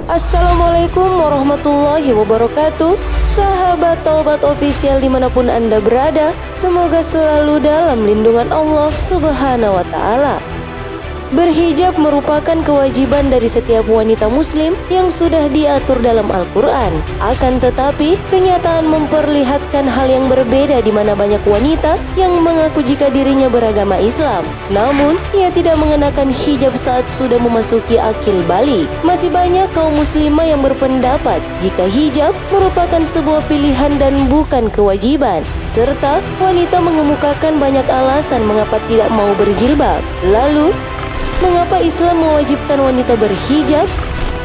Assalamualaikum warahmatullahi wabarakatuh. Sahabat Taubat Official dimanapun Anda berada, semoga selalu dalam lindungan Allah Subhanahu wa Ta'ala. Berhijab merupakan kewajiban dari setiap wanita muslim yang sudah diatur dalam Al-Quran. Akan tetapi, kenyataan memperlihatkan hal yang berbeda di mana banyak wanita yang mengaku jika dirinya beragama Islam. Namun, ia tidak mengenakan hijab saat sudah memasuki akil balik. Masih banyak kaum muslimah yang berpendapat jika hijab merupakan sebuah pilihan dan bukan kewajiban. Serta, wanita mengemukakan banyak alasan mengapa tidak mau berjilbab. Lalu, mengapa Islam mewajibkan wanita berhijab?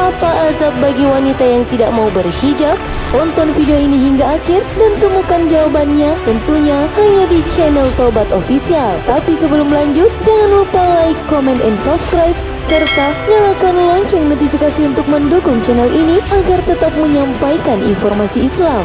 Apa azab bagi wanita yang tidak mau berhijab? Tonton video ini hingga akhir dan temukan jawabannya tentunya hanya di channel Taubat Official. Tapi sebelum lanjut, jangan lupa like, comment, and subscribe serta nyalakan lonceng notifikasi untuk mendukung channel ini agar tetap menyampaikan informasi Islam.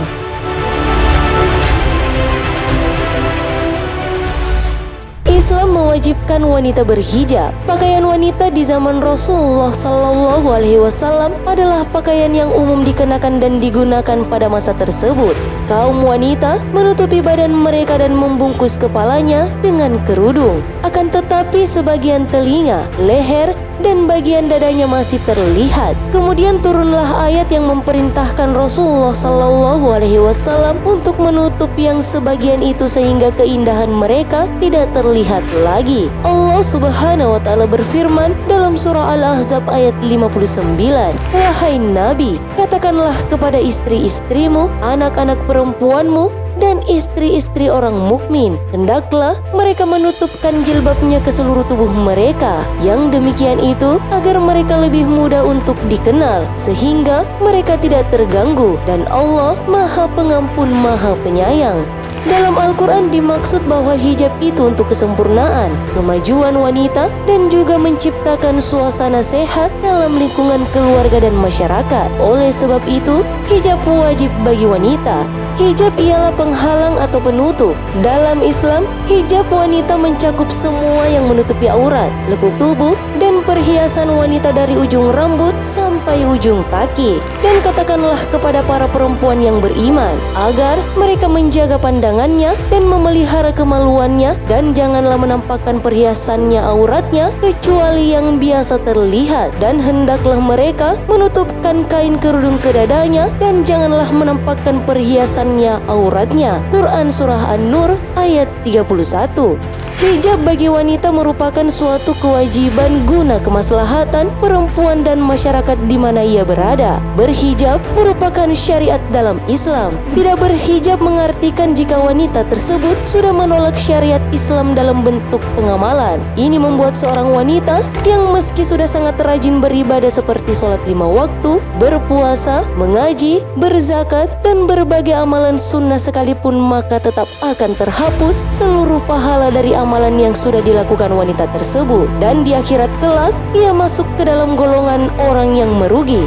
Islam mewajibkan wanita berhijab. Pakaian wanita di zaman Rasulullah Sallallahu Alaihi Wasallam adalah pakaian yang umum dikenakan dan digunakan pada masa tersebut. Kaum wanita menutupi badan mereka dan membungkus kepalanya dengan kerudung. Akan tetapi sebagian telinga, leher, dan bagian dadanya masih terlihat. Kemudian turunlah ayat yang memerintahkan Rasulullah Sallallahu Alaihi Wasallam untuk menutup yang sebagian itu sehingga keindahan mereka tidak terlihat lagi. Allah Subhanahu wa Ta'ala berfirman dalam surah Al-Ahzab ayat 59, "Wahai Nabi, katakanlah kepada istri-istrimu, anak-anak perempuanmu, dan istri-istri orang mukmin, hendaklah mereka menutupkan jilbabnya ke seluruh tubuh mereka. Yang demikian itu agar mereka lebih mudah untuk dikenal, sehingga mereka tidak terganggu, dan Allah Maha Pengampun Maha Penyayang." Dalam Al-Quran dimaksud bahwa hijab itu untuk kesempurnaan, kemajuan wanita, dan juga menciptakan suasana sehat dalam lingkungan keluarga dan masyarakat. Oleh sebab itu, hijab wajib bagi wanita. Hijab ialah penghalang atau penutup. Dalam Islam, hijab wanita mencakup semua yang menutupi aurat, lekuk tubuh, dan perhiasan wanita dari ujung rambut sampai ujung kaki. Dan katakanlah kepada para perempuan yang beriman, agar mereka menjaga pandangannya dan memelihara kemaluannya, dan janganlah menampakkan perhiasannya auratnya kecuali yang biasa terlihat, dan hendaklah mereka menutupkan kain kerudung ke dadanya, dan janganlah menampakkan perhiasan auratnya. Quran Surah An-Nur ayat 31. Hijab bagi wanita merupakan suatu kewajiban guna kemaslahatan perempuan dan masyarakat di mana ia berada. Berhijab merupakan syariat dalam Islam. Tidak berhijab mengartikan jika wanita tersebut sudah menolak syariat Islam dalam bentuk pengamalan. Ini membuat seorang wanita yang meski sudah sangat rajin beribadah seperti sholat 5 waktu, berpuasa, mengaji, berzakat, dan berbagai amalan sunnah sekalipun, maka tetap akan terhapus seluruh pahala dari amalan yang sudah dilakukan wanita tersebut, dan di akhirat kelak ia masuk ke dalam golongan orang yang merugi.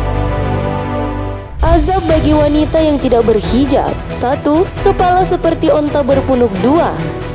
Azab bagi wanita yang tidak berhijab. 1. Kepala seperti onta berpunuk. 2.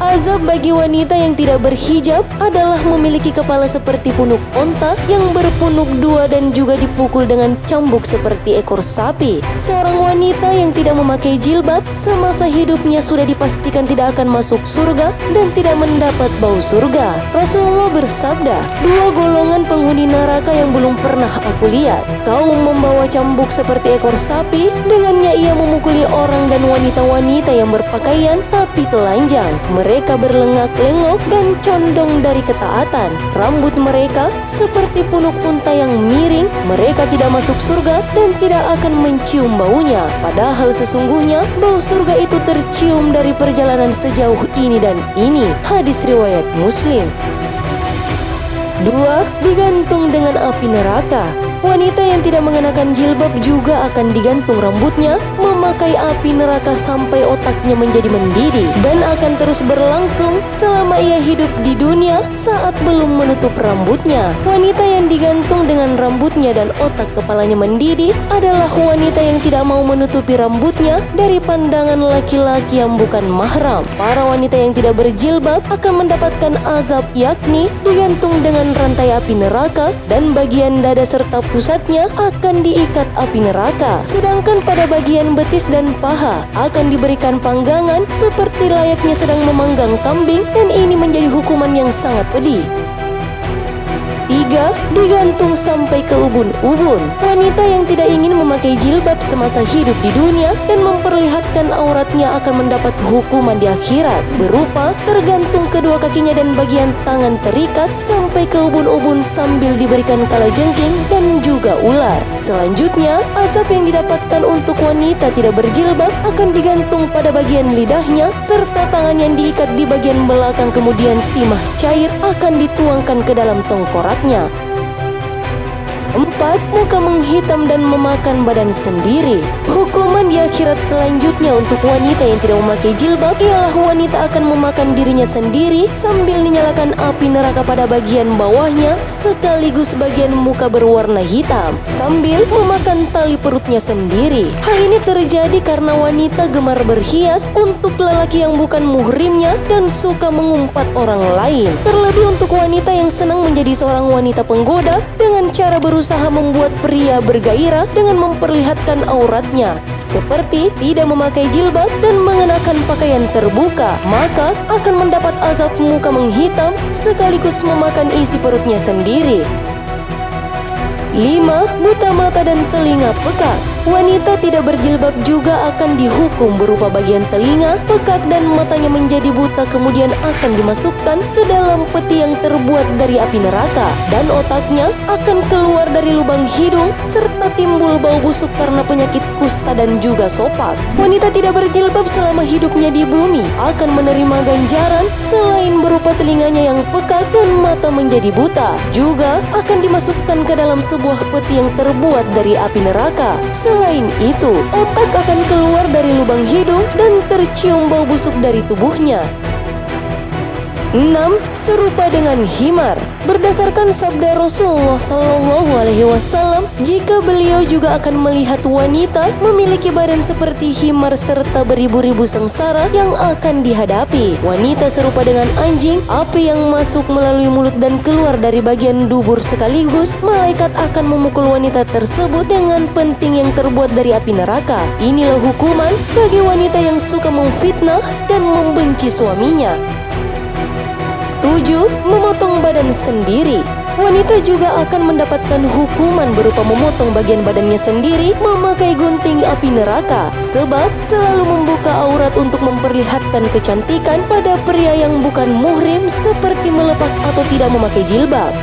Azab bagi wanita yang tidak berhijab adalah memiliki kepala seperti punuk onta yang berpunuk 2 dan juga dipukul dengan cambuk seperti ekor sapi. Seorang wanita yang tidak memakai jilbab semasa hidupnya sudah dipastikan tidak akan masuk surga dan tidak mendapat bau surga. Rasulullah bersabda, 2 golongan penghuni neraka yang belum pernah aku lihat. Kaum membawa cambuk seperti ekor sapi, dengannya ia memukuli orang dan wanita-wanita yang berpakaian tapi telanjang. Mereka berlengak-lengok dan condong dari ketaatan. Rambut mereka seperti punuk unta yang miring. Mereka tidak masuk surga dan tidak akan mencium baunya. Padahal sesungguhnya bau surga itu tercium dari perjalanan sejauh ini dan ini. Hadis riwayat Muslim. 2. Digantung dengan api neraka. Wanita yang tidak mengenakan jilbab juga akan digantung rambutnya, memakai api neraka sampai otaknya menjadi mendidih, dan akan terus berlangsung selama ia hidup di dunia saat belum menutup rambutnya. Wanita yang digantung dengan rambutnya dan otak kepalanya mendidih adalah wanita yang tidak mau menutupi rambutnya dari pandangan laki-laki yang bukan mahram. Para wanita yang tidak berjilbab akan mendapatkan azab, yakni digantung dengan rantai api neraka dan bagian dada serta pusatnya akan diikat api neraka. Sedangkan pada bagian betis dan paha akan diberikan panggangan seperti layaknya sedang memanggang kambing, dan ini menjadi hukuman yang sangat pedih. 3. Digantung sampai ke ubun-ubun. Wanita yang tidak ingin memakai jilbab semasa hidup di dunia dan memperlihatkan auratnya akan mendapat hukuman di akhirat, berupa tergantung kedua kakinya dan bagian tangan terikat sampai ke ubun-ubun sambil diberikan kalajengking dan juga ular. Selanjutnya, azab yang didapatkan untuk wanita tidak berjilbab akan digantung pada bagian lidahnya serta tangan yang diikat di bagian belakang, kemudian timah cair akan dituangkan ke dalam tengkorak. 4. Muka menghitam dan memakan badan sendiri. Hukuman di akhirat selanjutnya untuk wanita yang tidak memakai jilbab ialah wanita akan memakan dirinya sendiri sambil menyalakan api neraka pada bagian bawahnya sekaligus bagian muka berwarna hitam sambil memakan tali perutnya sendiri. Hal ini terjadi karena wanita gemar berhias untuk lelaki yang bukan muhrimnya dan suka mengumpat orang lain. Terlebih untuk wanita yang senang menjadi seorang wanita penggoda dengan cara berusaha membuat pria bergairah dengan memperlihatkan auratnya, seperti tidak memakai jilbab dan mengenakan pakaian terbuka, maka akan mendapat azab muka menghitam sekaligus memakan isi perutnya sendiri. 5. Buta mata dan telinga pekat. Wanita tidak berjilbab juga akan dihukum berupa bagian telinga, pekak dan matanya menjadi buta, kemudian akan dimasukkan ke dalam peti yang terbuat dari api neraka, dan otaknya akan keluar dari lubang hidung serta timbul bau busuk karena penyakit kusta dan juga sopak. Wanita tidak berjilbab selama hidupnya di bumi akan menerima ganjaran selain berupa telinganya yang pekat dan mata menjadi buta, juga akan dimasukkan ke dalam sebuah peti yang terbuat dari api neraka. Selain itu, otak akan keluar dari lubang hidung dan tercium bau busuk dari tubuhnya. 6. Serupa dengan himar. Berdasarkan sabda Rasulullah SAW, jika beliau juga akan melihat wanita memiliki badan seperti himar serta beribu-ribu sengsara yang akan dihadapi. Wanita serupa dengan anjing, api yang masuk melalui mulut dan keluar dari bagian dubur sekaligus. Malaikat akan memukul wanita tersebut dengan penting yang terbuat dari api neraka. Inilah hukuman bagi wanita yang suka memfitnah dan membenci suaminya. 7. Memotong badan sendiri. Wanita juga akan mendapatkan hukuman berupa memotong bagian badannya sendiri memakai gunting api neraka, sebab selalu membuka aurat untuk memperlihatkan kecantikan pada pria yang bukan muhrim seperti melepas atau tidak memakai jilbab.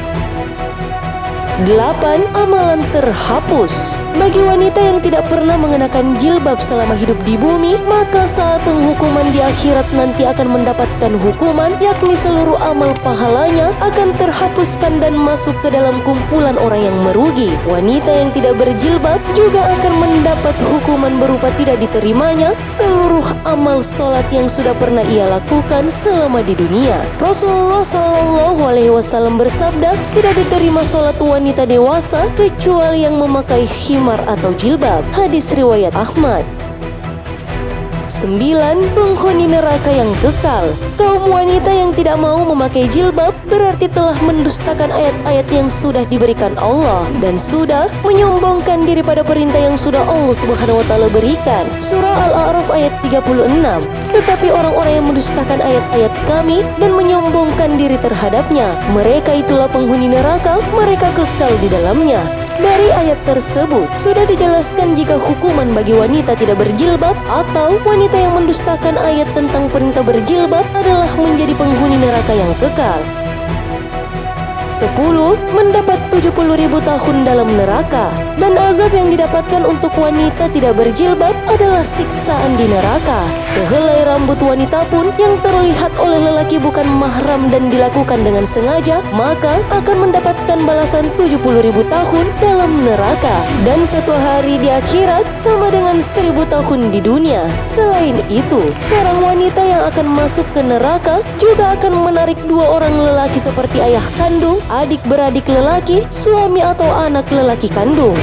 8. Amalan terhapus. Bagi wanita yang tidak pernah mengenakan jilbab selama hidup di bumi, maka saat penghukuman di akhirat nanti akan mendapatkan hukuman, yakni seluruh amal pahalanya akan terhapuskan dan masuk ke dalam kumpulan orang yang merugi. Wanita yang tidak berjilbab juga akan mendapat hukuman berupa tidak diterimanya seluruh amal sholat yang sudah pernah ia lakukan selama di dunia. Rasulullah SAW bersabda, tidak diterima sholat wanita dewasa kecuali yang memakai khimar atau jilbab. Hadis riwayat Ahmad. 9. Penghuni neraka yang kekal. Kaum wanita yang tidak mau memakai jilbab berarti telah mendustakan ayat-ayat yang sudah diberikan Allah dan sudah menyombongkan diri pada perintah yang sudah Allah Subhanahu wa taala berikan. Surah Al-A'raf ayat 36. Tetapi orang-orang yang mendustakan ayat-ayat Kami dan menyombongkan diri terhadapnya, mereka itulah penghuni neraka, mereka kekal di dalamnya. Dari ayat tersebut sudah dijelaskan jika hukuman bagi wanita tidak berjilbab atau wanita yang mendustakan ayat tentang perintah berjilbab adalah menjadi penghuni neraka yang kekal. 10. Mendapat 70.000 tahun dalam neraka. Dan azab yang didapatkan untuk wanita tidak berjilbab adalah siksaan di neraka. Sehelai rambut wanita pun yang terlihat oleh lelaki bukan mahram dan dilakukan dengan sengaja, maka akan mendapatkan balasan 70.000 tahun dalam neraka dan 1 hari di akhirat sama dengan 1000 tahun di dunia. Selain itu, seorang wanita yang akan masuk ke neraka juga akan menarik 2 orang lelaki seperti ayah kandung, adik beradik lelaki, suami atau anak lelaki kandung.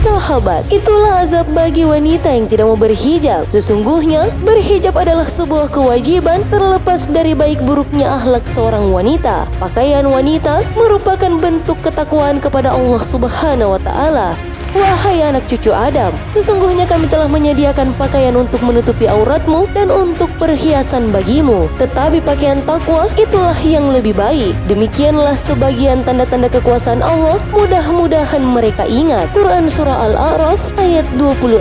Sahabat, itulah azab bagi wanita yang tidak mau berhijab. Sesungguhnya, berhijab adalah sebuah kewajiban terlepas dari baik buruknya akhlak seorang wanita. Pakaian wanita merupakan bentuk ketakwaan kepada Allah Subhanahu wa Ta'ala. Wahai anak cucu Adam, sesungguhnya kami telah menyediakan pakaian untuk menutupi auratmu dan untuk perhiasan bagimu. Tetapi pakaian takwa itulah yang lebih baik. Demikianlah sebagian tanda-tanda kekuasaan Allah. Mudah-mudahan mereka ingat. Quran Surah Al-A'raf ayat 26.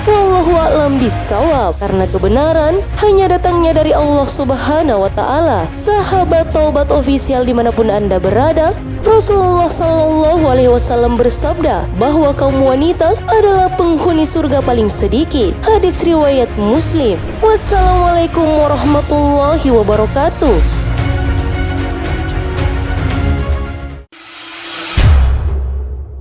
Wallahu a'lam bissawab. Karena kebenaran hanya datangnya dari Allah Subhanahu wa Ta'ala. Sahabat Taubat Official dimanapun Anda berada, Rasulullah SAW bersabda bahwa kaum wanita adalah penghuni surga paling sedikit. Hadis riwayat Muslim. Wassalamualaikum warahmatullahi wabarakatuh.